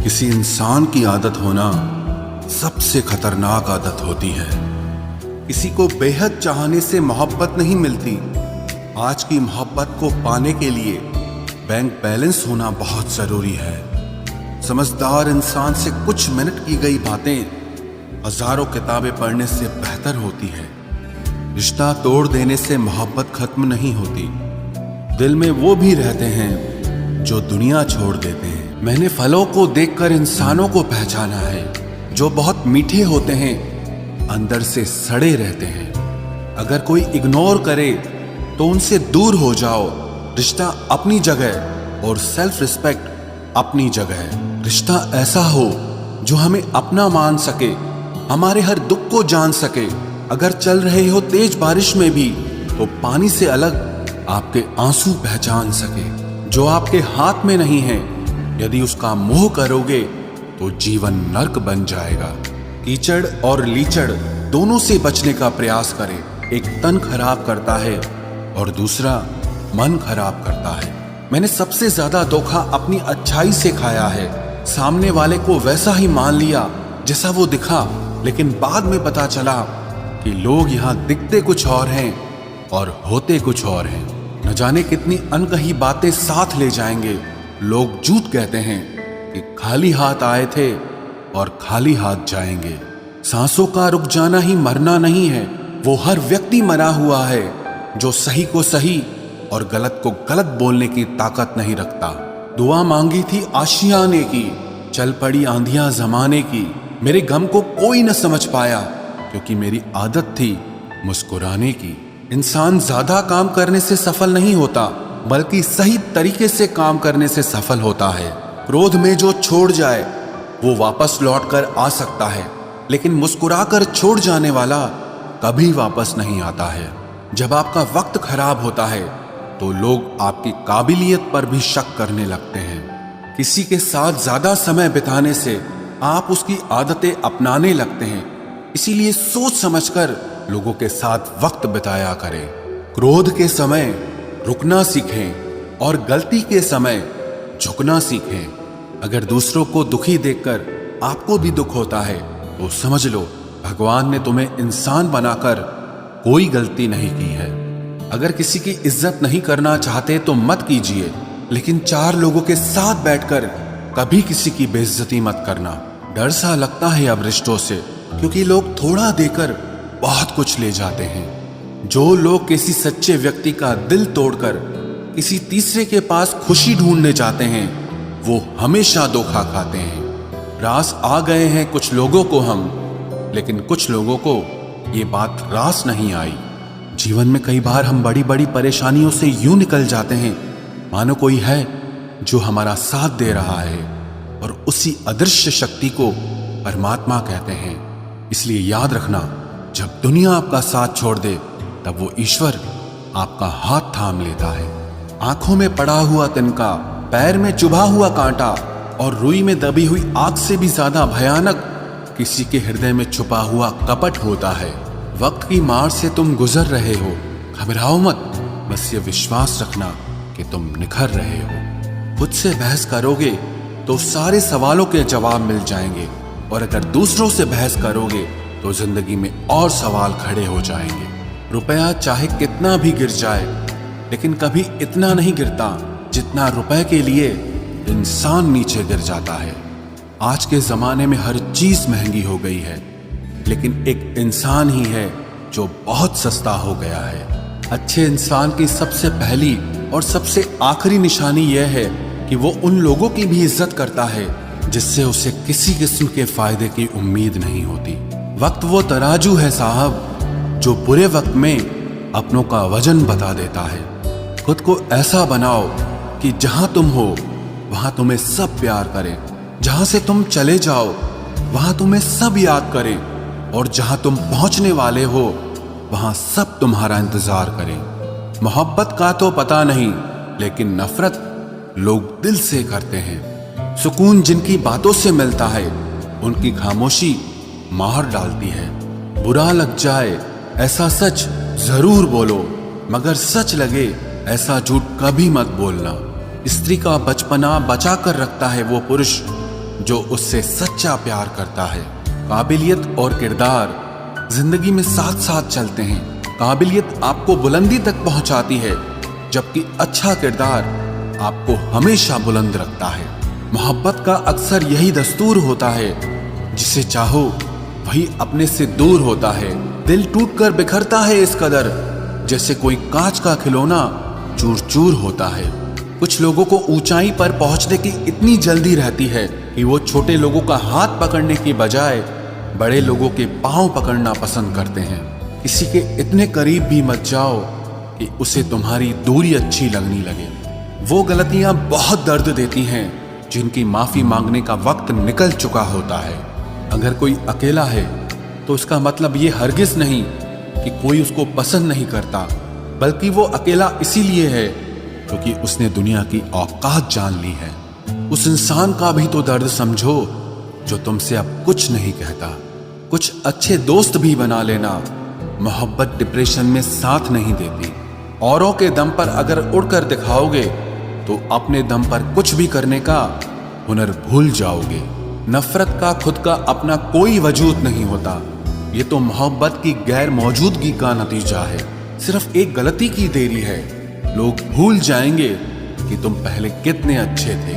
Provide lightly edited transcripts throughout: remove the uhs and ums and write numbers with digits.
किसी इंसान की आदत होना सबसे खतरनाक आदत होती है। किसी को बेहद चाहने से मोहब्बत नहीं मिलती। आज की मोहब्बत को पाने के लिए बैंक बैलेंस होना बहुत जरूरी है। समझदार इंसान से कुछ मिनट की गई बातें हजारों किताबें पढ़ने से बेहतर होती है। रिश्ता तोड़ देने से मोहब्बत खत्म नहीं होती। दिल में वो भी रहते हैं जो दुनिया छोड़ देते हैं। मैंने फलों को देखकर इंसानों को पहचाना है, जो बहुत मीठे होते हैं अंदर से सड़े रहते हैं। अगर कोई इग्नोर करे तो उनसे दूर हो जाओ। रिश्ता अपनी जगह और सेल्फ रिस्पेक्ट अपनी जगह। रिश्ता ऐसा हो जो हमें अपना मान सके, हमारे हर दुख को जान सके। अगर चल रहे हो तेज बारिश में भी तो पानी से अलग आपके आंसू पहचान सके। जो आपके हाथ में नहीं है, यदि उसका मोह करोगे तो जीवन नर्क बन जाएगा। कीचड़ और लीचड़ दोनों से बचने का प्रयास करें। एक तन खराब करता है और दूसरा मन खराब करता है। मैंने सबसे ज्यादा धोखा अपनी अच्छाई से खाया है। सामने वाले को वैसा ही मान लिया जैसा वो दिखा, लेकिन बाद में पता चला कि लोग यहाँ दिखते कुछ और हैं और होते कुछ और हैं। न जाने कितनी अनकही बातें साथ ले जाएंगे। लोग झूठ कहते हैं कि खाली हाथ आए थे और खाली हाथ जाएंगे। सांसों का रुक जाना ही मरना नहीं है। वो हर व्यक्ति मरा हुआ है जो सही को सही और गलत को गलत बोलने की ताकत नहीं रखता। दुआ मांगी थी आशियाने की, चल पड़ी आंधियां जमाने की। मेरे गम को कोई न समझ पाया क्योंकि मेरी आदत थी मुस्कुराने की। इंसान ज्यादा काम करने से सफल नहीं होता, बल्कि सही तरीके से काम करने से सफल होता है। क्रोध में जो छोड़ जाए वो वापस लौट कर आ सकता है, लेकिन मुस्कुराकर छोड़ जाने वाला कभी वापस नहीं आता है। जब आपका वक्त खराब होता है तो लोग आपकी काबिलियत पर भी शक करने लगते हैं। किसी के साथ ज्यादा समय बिताने से आप उसकी आदतें अपनाने लगते हैं। इसीलिए सोच समझकर लोगों के साथ वक्त बिताया करें। क्रोध के समय रुकना सीखें और गलती के समय झुकना सीखें। अगर दूसरों को दुखी देखकर आपको भी दुख होता है तो समझ लो भगवान ने तुम्हें इंसान बनाकर कोई गलती नहीं की है। अगर किसी की इज्जत नहीं करना चाहते तो मत कीजिए, लेकिन चार लोगों के साथ बैठकर कभी किसी की बेइज्जती मत करना। डर सा लगता है अब रिश्तों से, क्योंकि लोग थोड़ा देकर बहुत कुछ ले जाते हैं। जो लोग किसी सच्चे व्यक्ति का दिल तोड़कर किसी तीसरे के पास खुशी ढूंढने जाते हैं, वो हमेशा धोखा खाते हैं। रास आ गए हैं कुछ लोगों को हम, लेकिन कुछ लोगों को ये बात रास नहीं आई। जीवन में कई बार हम बड़ी बड़ी परेशानियों से यूं निकल जाते हैं मानो कोई है जो हमारा साथ दे रहा है, और उसी अदृश्य शक्ति को परमात्मा कहते हैं। इसलिए याद रखना, जब दुनिया आपका साथ छोड़ दे तब वो ईश्वर आपका हाथ थाम लेता है। आंखों में पड़ा हुआ तिनका, पैर में चुभा हुआ कांटा और रुई में दबी हुई आग से भी ज्यादा भयानक किसी के हृदय में छुपा हुआ कपट होता है। वक्त की मार से तुम गुजर रहे हो, घबराओ मत, बस ये विश्वास रखना कि तुम निखर रहे हो। खुद से बहस करोगे तो सारे सवालों के जवाब मिल जाएंगे, और अगर दूसरों से बहस करोगे तो जिंदगी में और सवाल खड़े हो जाएंगे। रुपया चाहे कितना भी गिर जाए, लेकिन कभी इतना नहीं गिरता जितना रुपए के लिए इंसान नीचे गिर जाता है। आज के जमाने में हर चीज महंगी हो गई है, लेकिन एक इंसान ही है जो बहुत सस्ता हो गया है। अच्छे इंसान की सबसे पहली और सबसे आखिरी निशानी यह है कि वो उन लोगों की भी इज्जत करता है जिससे उसे किसी किस्म के फायदे की उम्मीद नहीं होती। वक्त वो तराजू है साहब जो बुरे वक्त में अपनों का वजन बता देता है। खुद को ऐसा बनाओ कि जहां तुम हो वहां तुम्हें सब प्यार करें, जहां से तुम चले जाओ वहां तुम्हें सब याद करें, और जहां तुम पहुंचने वाले हो वहां सब तुम्हारा इंतजार करें। मोहब्बत का तो पता नहीं, लेकिन नफरत लोग दिल से करते हैं। सुकून जिनकी बातों से मिलता है उनकी खामोशी मार डालती है। बुरा लग जाए ऐसा सच जरूर बोलो, मगर सच लगे ऐसा झूठ कभी मत बोलना। स्त्री का बचपना बचा कर रखता है वो पुरुष जो उससे सच्चा प्यार करता है। काबिलियत और किरदार जिंदगी में साथ साथ चलते हैं। काबिलियत आपको बुलंदी तक पहुंचाती है, जबकि अच्छा किरदार आपको हमेशा बुलंद रखता है। मोहब्बत का अक्सर यही दस्तूर होता है, जिसे चाहो वही अपने से दूर होता है। दिल टूटकर बिखरता है इस कदर, जैसे कोई कांच का खिलौना चूर चूर होता है। कुछ लोगों को ऊंचाई पर पहुंचने की इतनी जल्दी रहती है कि वो छोटे लोगों का हाथ पकड़ने की बजाय बड़े लोगों के पांव पकड़ना पसंद करते हैं। किसी के इतने करीब भी मत जाओ कि उसे तुम्हारी दूरी अच्छी लगने लगे। वो गलतियां बहुत दर्द देती हैं, जिनकी माफी मांगने का वक्त निकल चुका होता है। अगर कोई अकेला है तो उसका मतलब ये हरगिज नहीं कि कोई उसको पसंद नहीं करता, बल्कि वो अकेला इसीलिए है क्योंकि उसने दुनिया की औकात जान ली है। उस इंसान का भी तो दर्द समझो जो तुमसे अब कुछ नहीं कहता। कुछ अच्छे दोस्त भी बना लेना। मोहब्बत डिप्रेशन में साथ नहीं देती। औरों के दम पर अगर उड़कर दिखाओगे तो अपने दम पर कुछ भी करने का हुनर भूल जाओगे। नफरत का खुद का अपना कोई वजूद नहीं होता। ये तो मोहब्बत की गैर मौजूदगी का नतीजा है। सिर्फ एक गलती की देरी है। लोग भूल जाएंगे कि तुम पहले कितने अच्छे थे।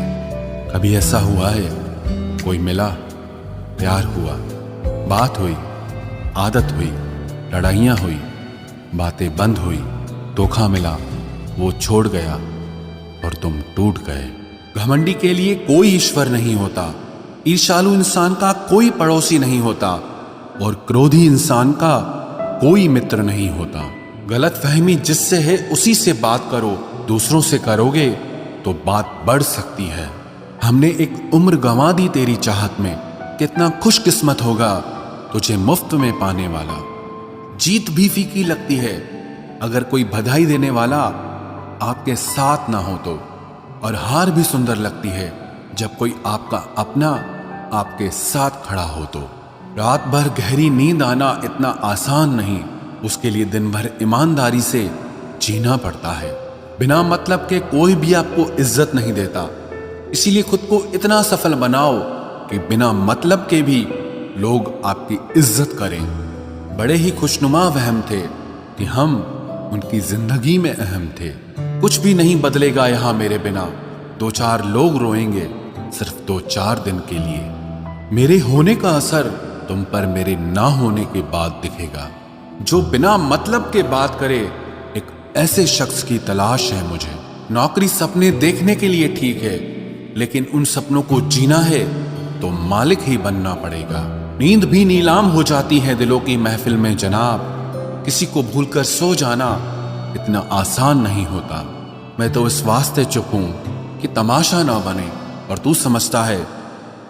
कभी ऐसा हुआ है, कोई मिला, प्यार हुआ, बात हुई, आदत हुई, लड़ाइयां हुई, बातें बंद हुई, धोखा मिला, वो छोड़ गया और तुम टूट गए। घमंडी के लिए कोई ईश्वर नहीं होता। ईर्ष्यालु इंसान का कोई पड़ोसी नहीं होता और क्रोधी इंसान का कोई मित्र नहीं होता। गलत फहमी जिससे है उसी से बात करो। दूसरों से करोगे तो बात बढ़ सकती है। हमने एक उम्र गंवा दी तेरी चाहत में। कितना खुशकिस्मत होगा तुझे मुफ्त में पाने वाला। जीत भी फीकी लगती है अगर कोई बधाई देने वाला आपके साथ ना हो तो, और हार भी सुंदर लगती है जब कोई आपका अपना आपके साथ खड़ा हो तो। रात भर गहरी नींद आना इतना आसान नहीं। उसके लिए दिन भर ईमानदारी से जीना पड़ता है। बिना मतलब के कोई भी आपको इज्जत नहीं देता। इसीलिए खुद को इतना सफल बनाओ कि बिना मतलब के भी लोग आपकी इज्जत करें। बड़े ही खुशनुमा वहम थे कि हम उनकी जिंदगी में अहम थे। कुछ भी नहीं बदलेगा यहां मेरे बिना। 2-4 लोग रोएंगे सिर्फ 2-4 दिन के लिए। मेरे होने का असर तुम पर मेरे ना होने के बाद दिखेगा। जो बिना मतलब के बात करे, एक ऐसे शख्स की तलाश है मुझे। नौकरी सपने देखने के लिए ठीक है, लेकिन उन सपनों को जीना है तो मालिक ही बनना पड़ेगा। नींद भी नीलाम हो जाती है दिलों की महफिल में जनाब। किसी को भूलकर सो जाना इतना आसान नहीं होता। मैं तो इस वास्ते चुप हूं कि तमाशा ना बने, और तू समझता है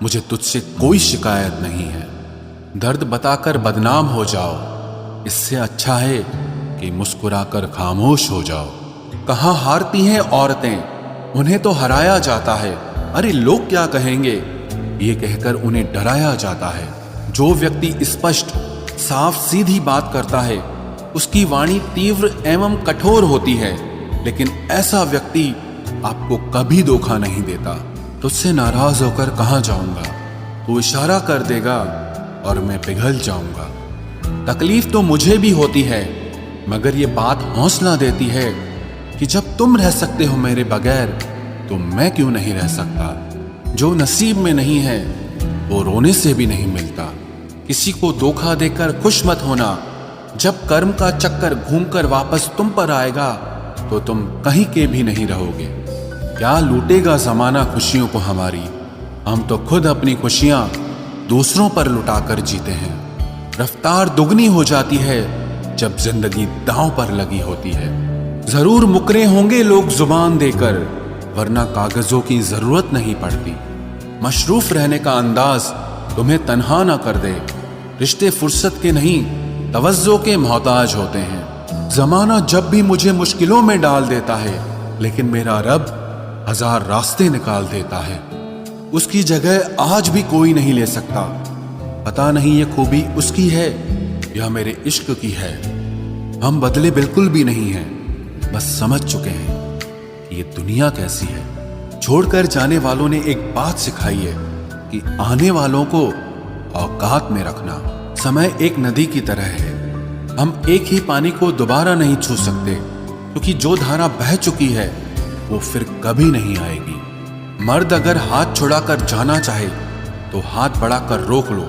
मुझे तुझसे कोई शिकायत नहीं है। दर्द बताकर बदनाम हो जाओ, इससे अच्छा है कि मुस्कुराकर खामोश हो जाओ। कहां हारती हैं औरतें, उन्हें तो हराया जाता है। अरे लोग क्या कहेंगे, ये कहकर उन्हें डराया जाता है। जो व्यक्ति स्पष्ट साफ सीधी बात करता है उसकी वाणी तीव्र एवं कठोर होती है, लेकिन ऐसा व्यक्ति आपको कभी धोखा नहीं देता। तुझसे नाराज होकर कहां जाऊंगा, तू इशारा कर देगा और मैं पिघल जाऊंगा। तकलीफ तो मुझे भी होती है, मगर ये बात हौसला देती है कि जब तुम रह सकते हो मेरे बगैर तो मैं क्यों नहीं रह सकता। जो नसीब में नहीं है वो रोने से भी नहीं मिलता। किसी को धोखा देकर खुश मत होना। जब कर्म का चक्कर घूमकर वापस तुम पर आएगा तो तुम कहीं के भी नहीं रहोगे। क्या लूटेगा जमाना खुशियों को हमारी। हम तो खुद अपनी खुशियां दूसरों पर लुटाकर जीते हैं। रफ्तार दुगनी हो जाती है जब जिंदगी दांव पर लगी होती है। जरूर मुकरे होंगे लोग जुबान देकर, वरना कागजों की जरूरत नहीं पड़ती। मशरूफ रहने का अंदाज तुम्हें तन्हा ना कर दे। रिश्ते फुर्सत के नहीं तवज्जो के मोहताज होते हैं। जमाना जब भी मुझे मुश्किलों में डाल देता है, लेकिन मेरा रब 1000 रास्ते निकाल देता है। उसकी जगह आज भी कोई नहीं ले सकता। पता नहीं ये खूबी उसकी है या मेरे इश्क की है। हम बदले बिल्कुल भी नहीं हैं, बस समझ चुके हैं कि ये दुनिया कैसी है। छोड़कर जाने वालों ने एक बात सिखाई है कि आने वालों को औकात में रखना। समय एक नदी की तरह है, हम एक ही पानी को दोबारा नहीं छू सकते, क्योंकि जो धारा बह चुकी है वो फिर कभी नहीं आएगी। मर्द अगर हाथ छुड़ाकर जाना चाहे तो हाथ बढ़ाकर रोक लो,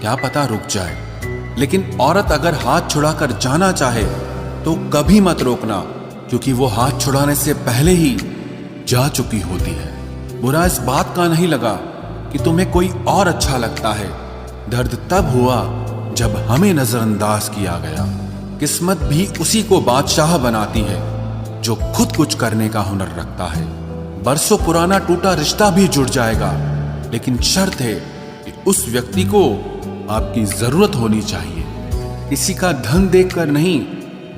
क्या पता रुक जाए। लेकिन औरत अगर हाथ छुड़ाकर जाना चाहे तो कभी मत रोकना, क्योंकि वो हाथ छुड़ाने से पहले ही जा चुकी होती है। बुरा इस बात का नहीं लगा कि तुम्हें कोई और अच्छा लगता है, दर्द तब हुआ जब हमें नजरअंदाज किया गया। किस्मत भी उसी को बादशाह बनाती है जो खुद कुछ करने का हुनर रखता है। बरसों पुराना टूटा रिश्ता भी जुड़ जाएगा, लेकिन शर्त है कि उस व्यक्ति को आपकी जरूरत होनी चाहिए। किसी का धन देखकर नहीं,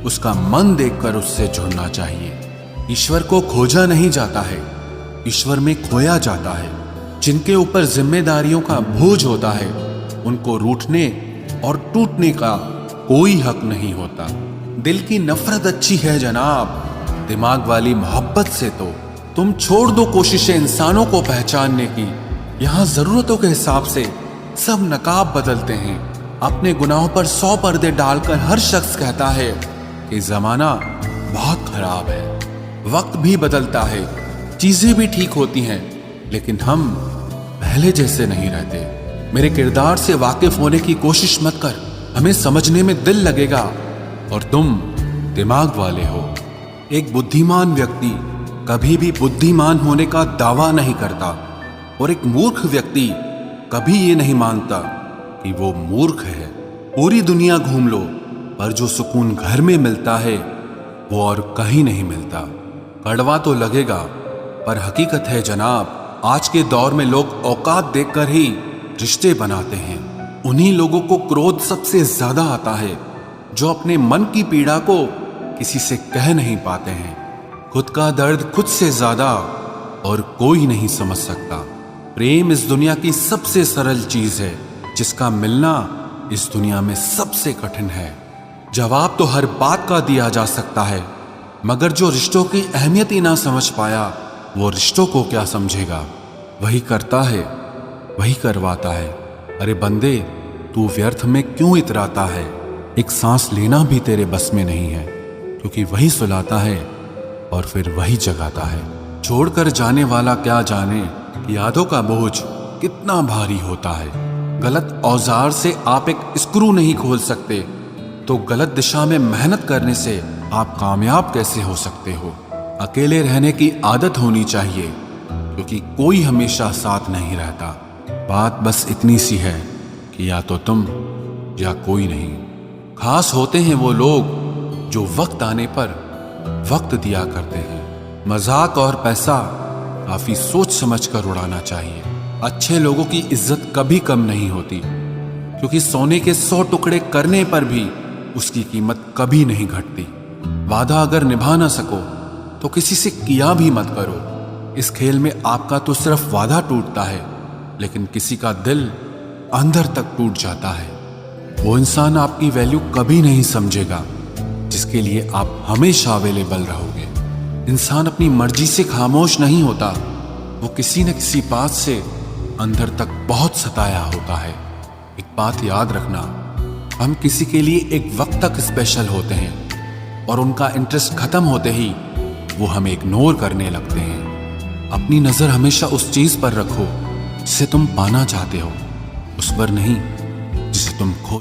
उसका मन देखकर उससे जुड़ना चाहिए। ईश्वर को खोजा नहीं जाता है, ईश्वर में खोया जाता है। जिनके ऊपर जिम्मेदारियों का बोझ होता है उनको रूठने और टूटने का कोई हक नहीं होता। दिल की नफरत अच्छी है जनाब, दिमाग वाली मोहब्बत से तो तुम छोड़ दो कोशिशें इंसानों को पहचानने की। यहाँ जरूरतों के हिसाब से सब नकाब बदलते हैं। अपने गुनाहों पर 100 पर्दे डालकर हर शख्स कहता है कि जमाना बहुत खराब है। वक्त भी बदलता है, चीजें भी ठीक होती हैं, लेकिन हम पहले जैसे नहीं रहते। मेरे किरदार से वाकिफ होने की कोशिश मत कर, हमें समझने में दिल लगेगा और तुम दिमाग वाले हो। एक बुद्धिमान व्यक्ति कभी भी बुद्धिमान होने का दावा नहीं करता और एक मूर्ख व्यक्ति कभी ये नहीं मानता कि वो मूर्ख है। पूरी दुनिया घूम लो, पर जो सुकून घर में मिलता है वो और कहीं नहीं मिलता। कड़वा तो लगेगा, पर हकीकत है जनाब। आज के दौर में लोग औकात देखकर ही रिश्ते बनाते हैं। उन्हीं लोगों को क्रोध सबसे ज्यादा आता है जो अपने मन की पीड़ा को किसी से कह नहीं पाते हैं। खुद का दर्द खुद से ज्यादा और कोई नहीं समझ सकता। प्रेम इस दुनिया की सबसे सरल चीज है, जिसका मिलना इस दुनिया में सबसे कठिन है। जवाब तो हर बात का दिया जा सकता है, मगर जो रिश्तों की अहमियत ही ना समझ पाया वो रिश्तों को क्या समझेगा। वही करता है, वही करवाता है। अरे बंदे, तू व्यर्थ में क्यों इतराता है? एक सांस लेना भी तेरे बस में नहीं है, क्योंकि वही सुलाता है और फिर वही जगाता है। छोड़कर जाने वाला क्या जाने यादों का बोझ कितना भारी होता है। गलत औजार से आप एक स्क्रू नहीं खोल सकते, तो गलत दिशा में मेहनत करने से आप कामयाब कैसे हो सकते हो? अकेले रहने की आदत होनी चाहिए, क्योंकि कोई हमेशा साथ नहीं रहता। बात बस इतनी सी है कि या तो तुम या कोई नहीं। खास होते हैं वो लोग जो वक्त आने पर वक्त दिया करते हैं। मजाक और पैसा काफी सोच समझ कर उड़ाना चाहिए। अच्छे लोगों की इज्जत कभी कम नहीं होती, क्योंकि सोने के 100 टुकड़े करने पर भी उसकी कीमत कभी नहीं घटती। वादा अगर निभा ना सको तो किसी से किया भी मत करो। इस खेल में आपका तो सिर्फ वादा टूटता है, लेकिन किसी का दिल अंदर तक टूट जाता है। वो इंसान आपकी वैल्यू कभी नहीं समझेगा जिसके लिए आप हमेशा अवेलेबल रहोगे। इंसान अपनी मर्जी से खामोश नहीं होता, वो किसी न किसी बात से अंदर तक बहुत सताया होता है। एक बात याद रखना, हम किसी के लिए एक वक्त तक स्पेशल होते हैं और उनका इंटरेस्ट खत्म होते ही वो हमें इग्नोर करने लगते हैं। अपनी नजर हमेशा उस चीज पर रखो जिसे तुम पाना चाहते हो, उस पर नहीं जिसे तुम खो